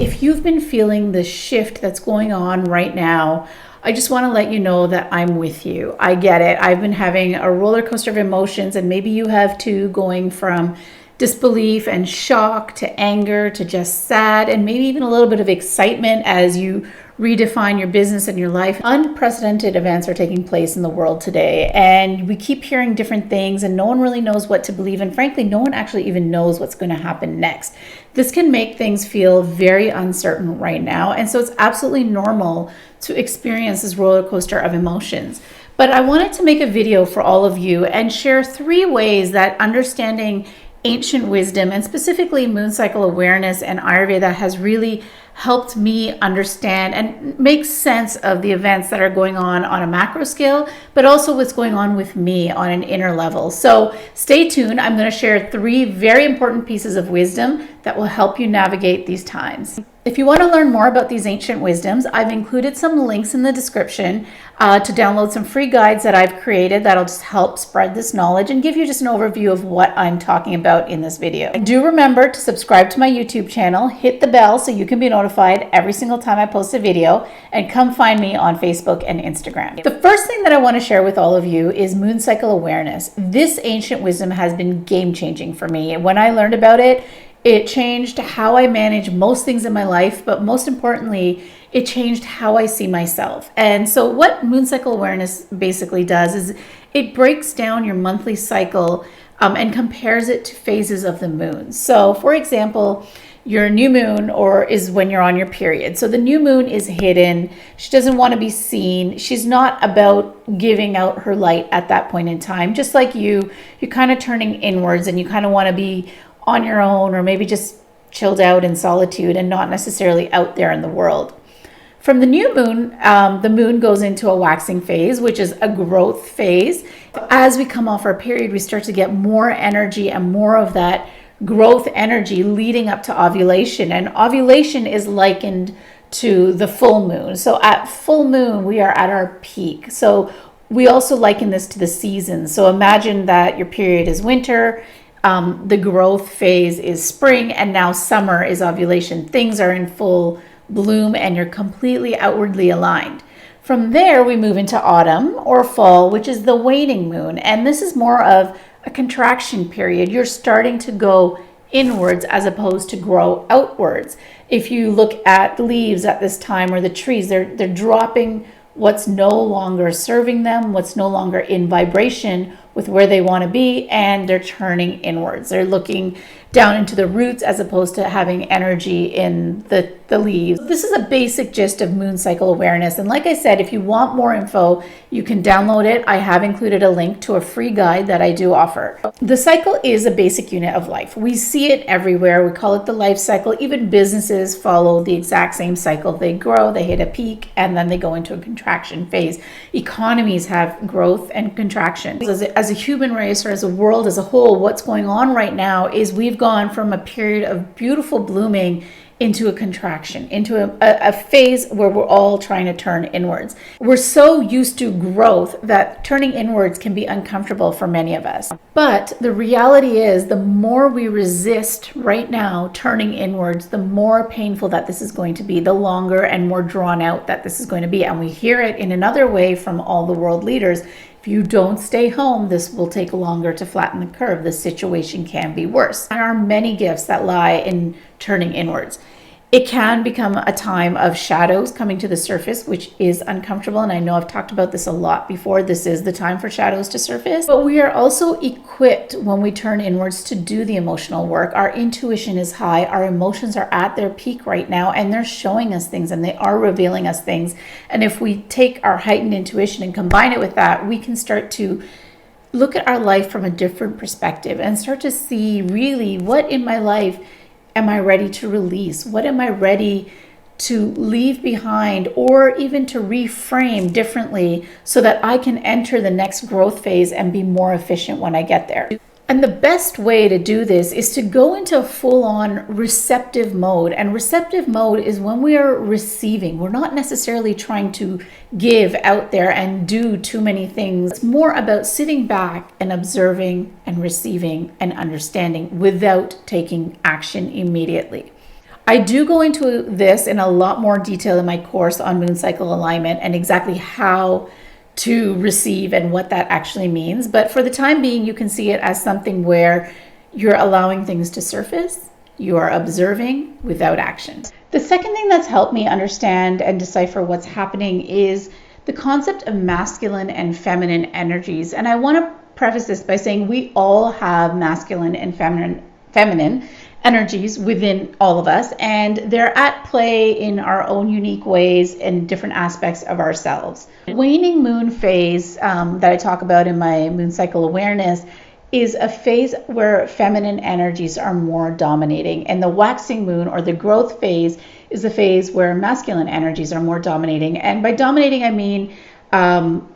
If you've been feeling the shift that's going on right now, I just want to let you know that I'm with you. I get it. I've been having a roller coaster of emotions, and maybe you have too, going from disbelief and shock to anger to just sad, and maybe even a little bit of excitement as you redefine your business and your life. Unprecedented events are taking place in the world today, and we keep hearing different things, and no one really knows what to believe. And frankly, no one actually even knows what's going to happen next. This can make things feel very uncertain right now. And so it's absolutely normal to experience this roller coaster of emotions. But I wanted to make a video for all of you and share 3 ways that understanding ancient wisdom, and specifically moon cycle awareness and Ayurveda, has really helped me understand and make sense of the events that are going on a macro scale, but also what's going on with me on an inner level. So stay tuned. I'm going to share 3 very important pieces of wisdom that will help you navigate these times. If you want to learn more about these ancient wisdoms, I've included some links in the description to download some free guides that I've created that'll just help spread this knowledge and give you just an overview of what I'm talking about in this video. Do remember to subscribe to my YouTube channel, hit the bell so you can be notified every single time I post a video, and come find me on Facebook and Instagram. The first thing that I want to share with all of you is moon cycle awareness. This ancient wisdom has been game-changing for me. When I learned about it, it changed how I manage most things in my life, but most importantly, it changed how I see myself. And so what moon cycle awareness basically does is it breaks down your monthly cycle and compares it to phases of the moon. So for example, your new moon is when you're on your period. So the new moon is hidden. She doesn't want to be seen. She's not about giving out her light at that point in time. Just like you're kind of turning inwards, and you kind of want to be on your own, or maybe just chilled out in solitude and not necessarily out there in the world. From the new moon, the moon goes into a waxing phase, which is a growth phase. As we come off our period, we start to get more energy and more of that growth energy leading up to ovulation. And ovulation is likened to the full moon. So at full moon, we are at our peak. So we also liken this to the seasons. So imagine that your period is winter, the growth phase is spring, and now summer is ovulation. Things are in full bloom and you're completely outwardly aligned. From there, we move into autumn or fall, which is the waning moon. And this is more of a contraction period. You're starting to go inwards as opposed to grow outwards. If you look at the leaves at this time, or the trees, they're dropping what's no longer serving them, what's no longer in vibration with where they want to be, and they're turning inwards. They're looking down into the roots as opposed to having energy in the leaves. This is a basic gist of moon cycle awareness. And like I said, if you want more info, you can download it. I have included a link to a free guide that I do offer. The cycle is a basic unit of life. We see it everywhere. We call it the life cycle. Even businesses follow the exact same cycle. They grow, they hit a peak, and then they go into a contraction phase. Economies have growth and contraction. As a human race, or as a world as a whole, what's going on right now is we've gone from a period of beautiful blooming into a contraction, into a phase where we're all trying to turn inwards. We're so used to growth that turning inwards can be uncomfortable for many of us. But the reality is, the more we resist right now turning inwards, the more painful that this is going to be, the longer and more drawn out that this is going to be. And we hear it in another way from all the world leaders. If you don't stay home, this will take longer to flatten the curve. The situation can be worse. There are many gifts that lie in turning inwards. It can become a time of shadows coming to the surface, which is uncomfortable. And I know I've talked about this a lot before. This is the time for shadows to surface. But we are also equipped when we turn inwards to do the emotional work. Our intuition is high. Our emotions are at their peak right now, and they're showing us things, and they are revealing us things. And if we take our heightened intuition and combine it with that, we can start to look at our life from a different perspective and start to see really what in my life am I ready to release? What am I ready to leave behind, or even to reframe differently so that I can enter the next growth phase and be more efficient when I get there? And the best way to do this is to go into full-on receptive mode. And receptive mode is when we are receiving. We're not necessarily trying to give out there and do too many things. It's more about sitting back and observing and receiving and understanding without taking action immediately. I do go into this in a lot more detail in my course on moon cycle alignment and exactly how to receive and what that actually means. But for the time being, you can see it as something where you're allowing things to surface, you are observing without action. The second thing that's helped me understand and decipher what's happening is the concept of masculine and feminine energies. And I want to preface this by saying we all have masculine and feminine energies within all of us, and they're at play in our own unique ways in different aspects of ourselves. Waning moon phase that I talk about in my moon cycle awareness is a phase where feminine energies are more dominating, and the waxing moon or the growth phase is a phase where masculine energies are more dominating. And by dominating, I mean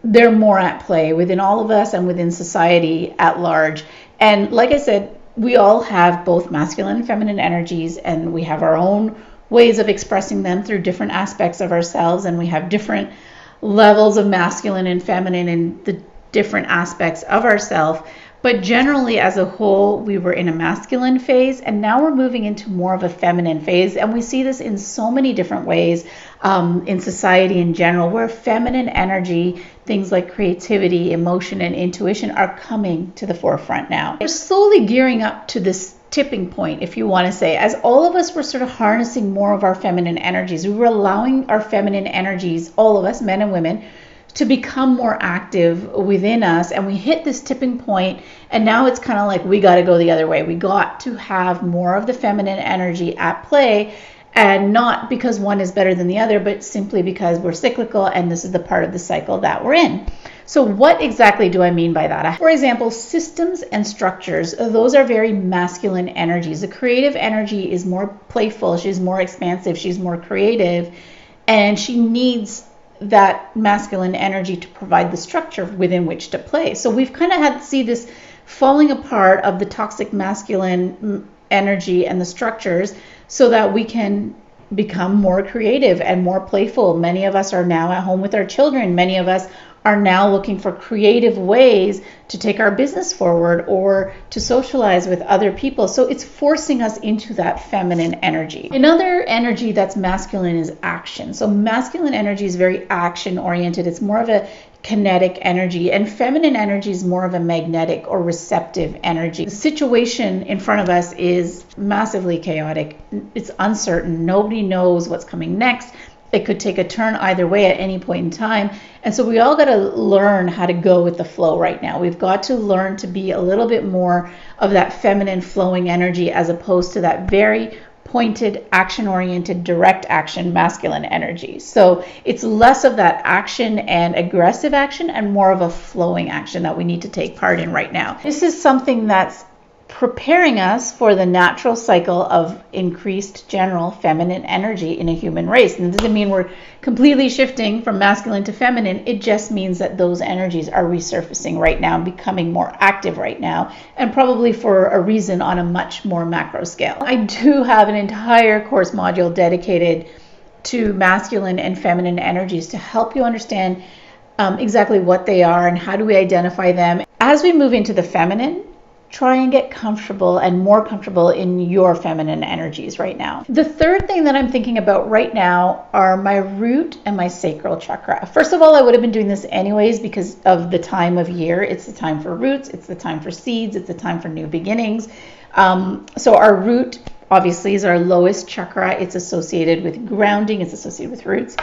they're more at play within all of us and within society at large. And like I said, we all have both masculine and feminine energies, and we have our own ways of expressing them through different aspects of ourselves, and we have different levels of masculine and feminine in the different aspects of ourselves. But generally, as a whole, we were in a masculine phase, and now we're moving into more of a feminine phase. And we see this in so many different ways in society in general, where feminine energy, things like creativity, emotion, and intuition are coming to the forefront now. We're slowly gearing up to this tipping point, if you want to say, as all of us were sort of harnessing more of our feminine energies. We were allowing our feminine energies, all of us, men and women, to become more active within us, and we hit this tipping point, and now it's kind of like we got to go the other way. We got to have more of the feminine energy at play, and not because one is better than the other, but simply because we're cyclical and this is the part of the cycle that we're in. So what exactly do I mean by that? For example, systems and structures, those are very masculine energies. The creative energy is more playful, she's more expansive, she's more creative, and she needs that masculine energy to provide the structure within which to play. So we've kind of had to see this falling apart of the toxic masculine energy and the structures so that we can become more creative and more playful. Many of us are now at home with our children. Many of us are now looking for creative ways to take our business forward or to socialize with other people. So it's forcing us into that feminine energy. Another energy that's masculine is action. So masculine energy is very action oriented. It's more of a kinetic energy, and feminine energy is more of a magnetic or receptive energy. The situation in front of us is massively chaotic. It's uncertain. Nobody knows what's coming next. It could take a turn either way at any point in time. And so we all got to learn how to go with the flow right now. We've got to learn to be a little bit more of that feminine flowing energy as opposed to that very pointed, action-oriented, direct action, masculine energy. So it's less of that action and aggressive action and more of a flowing action that we need to take part in right now. This is something that's preparing us for the natural cycle of increased general feminine energy in a human race. And it doesn't mean we're completely shifting from masculine to feminine. It just means that those energies are resurfacing right now, becoming more active right now, and probably for a reason on a much more macro scale. I do have an entire course module dedicated to masculine and feminine energies to help you understand exactly what they are and how do we identify them. As we move into the feminine, try and get comfortable and more comfortable in your feminine energies right now. The third thing that I'm thinking about right now are my root and my sacral chakra. First of all, I would have been doing this anyways because of the time of year. It's the time for roots, it's the time for seeds, it's the time for new beginnings. So our root obviously is our lowest chakra. It's associated with grounding, it's associated with roots.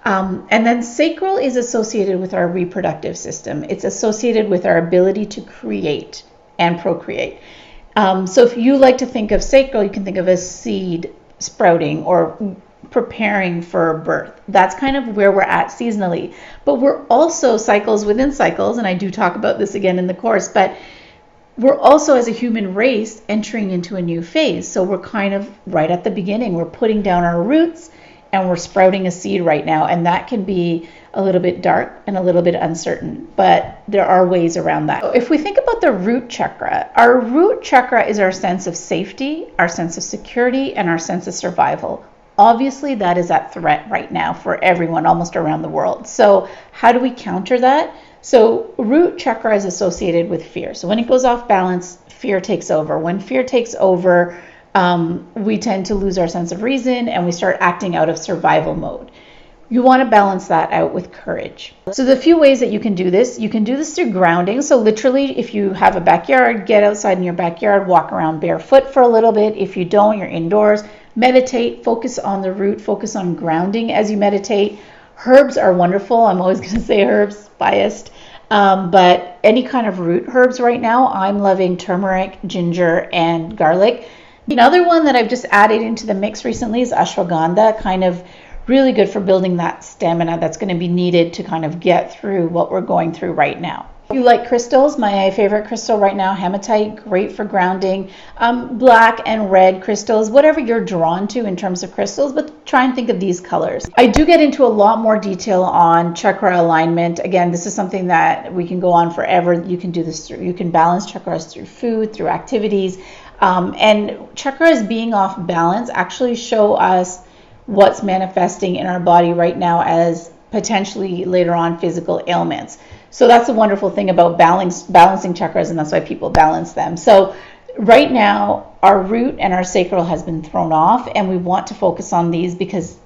And then sacral is associated with our reproductive system. It's associated with our ability to create and procreate. So if you like to think of sacral, you can think of a seed sprouting or preparing for birth. That's kind of where we're at seasonally. But we're also cycles within cycles, and I do talk about this again in the course, but we're also as a human race entering into a new phase. So we're kind of right at the beginning. We're putting down our roots and we're sprouting a seed right now, and that can be a little bit dark and a little bit uncertain, but there are ways around that. So if we think about the root chakra, our root chakra is our sense of safety, our sense of security, and our sense of survival. Obviously, that is at threat right now for everyone almost around the world. So how do we counter that? So root chakra is associated with fear. So when it goes off balance, fear takes over. When fear takes over, we tend to lose our sense of reason and we start acting out of survival mode. You want to balance that out with courage. So the few ways that you can do this through grounding. So literally, if you have a backyard, get outside in your backyard, walk around barefoot for a little bit. If you don't, you're indoors. Meditate, focus on the root, focus on grounding as you meditate. Herbs are wonderful. I'm always going to say herbs, biased. But any kind of root herbs right now, I'm loving turmeric, ginger, and garlic. Another one that I've just added into the mix recently is ashwagandha, kind of really good for building that stamina that's going to be needed to kind of get through what we're going through right now. If you like crystals, my favorite crystal right now, hematite, great for grounding. Black and red crystals, whatever you're drawn to in terms of crystals, but try and think of these colors. I do get into a lot more detail on chakra alignment. Again, this is something that we can go on forever. You can do this you can balance chakras through food, through activities. And chakras being off balance actually show us what's manifesting in our body right now as potentially later on physical ailments. So that's a wonderful thing about balancing chakras, and that's why people balance them. So right now, our root and our sacral has been thrown off, and we want to focus on these because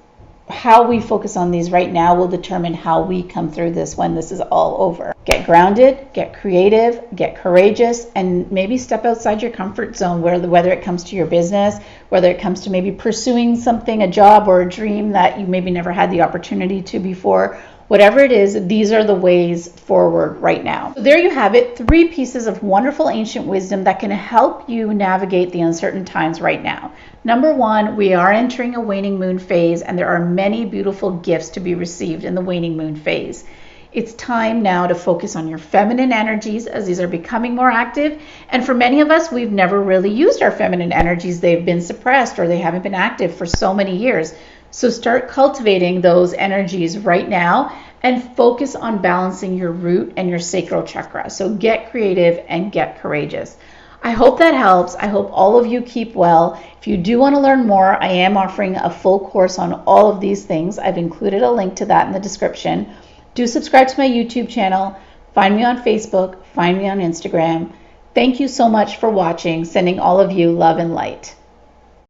how we focus on these right now will determine how we come through this when this is all over. Get grounded, get creative, get courageous, and maybe step outside your comfort zone, whether it comes to your business, whether it comes to maybe pursuing something, a job or a dream that you maybe never had the opportunity to before. Whatever it is, these are the ways forward right now. So there you have it, 3 pieces of wonderful ancient wisdom that can help you navigate the uncertain times right now. Number 1, we are entering a waning moon phase, and there are many beautiful gifts to be received in the waning moon phase. It's time now to focus on your feminine energies as these are becoming more active. And for many of us, we've never really used our feminine energies. They've been suppressed or they haven't been active for so many years. So start cultivating those energies right now and focus on balancing your root and your sacral chakra. So get creative and get courageous. I hope that helps. I hope all of you keep well. If you do want to learn more, I am offering a full course on all of these things. I've included a link to that in the description. Do subscribe to my YouTube channel. Find me on Facebook. Find me on Instagram. Thank you so much for watching. Sending all of you love and light.